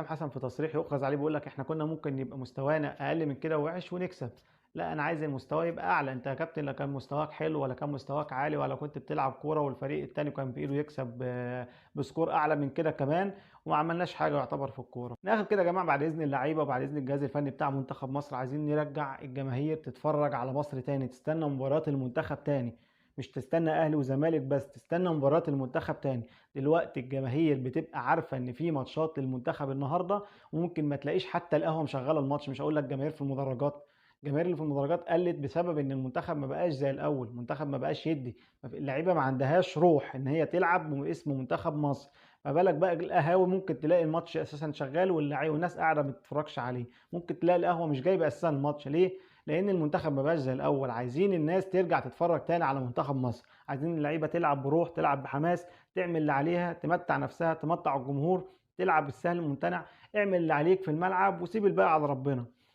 حسام حسن في تصريح يؤخذ عليه بيقول لك احنا كنا ممكن يبقى مستوانا اقل من كده ووحش ونكسب. لا، انا عايز المستوى يبقى اعلى. انت يا كابتن لا كان مستواك حلو ولا كان مستواك عالي ولا كنت بتلعب كوره والفريق التاني كان بايده يكسب بسكور اعلى من كده كمان، وما عملناش حاجه يعتبر في الكوره. ناخد كده يا جماعه بعد اذن اللعيبه وبعد اذن الجهاز الفني بتاع منتخب مصر، عايزين نرجع الجماهير تتفرج على مصر تاني، تستنى مباريات المنتخب تاني، مش تستنى اهلي وزمالك بس، تستنى مباريات المنتخب تاني. دلوقتي الجماهير بتبقى عارفه ان في ماتشات للمنتخب النهارده، وممكن ما تلاقيش حتى القهوه مشغله الماتش. مش هقول لك جماهير في المدرجات، الجماهير اللي في المدرجات قلت بسبب ان المنتخب ما بقاش زي الاول، المنتخب ما بقاش يدي، اللعيبه ما عندهاش روح ان هي تلعب باسم منتخب مصر. ما بالك بقى القهاوي، ممكن تلاقي الماتش اساسا شغال واللعيبه والناس قاعده ما بتتفرجش عليه، ممكن تلاقي القهوه مش جايبه اساسا الماتش. ليه؟ لان المنتخب ما بقاش زي الاول. عايزين الناس ترجع تتفرج تاني على منتخب مصر، عايزين اللعيبه تلعب بروح، تلعب بحماس، تعمل اللي عليها، تمتع نفسها، تمتع الجمهور، تلعب بالسهل الممتنع. اعمل اللي عليك في الملعب وسيب الباقي على ربنا.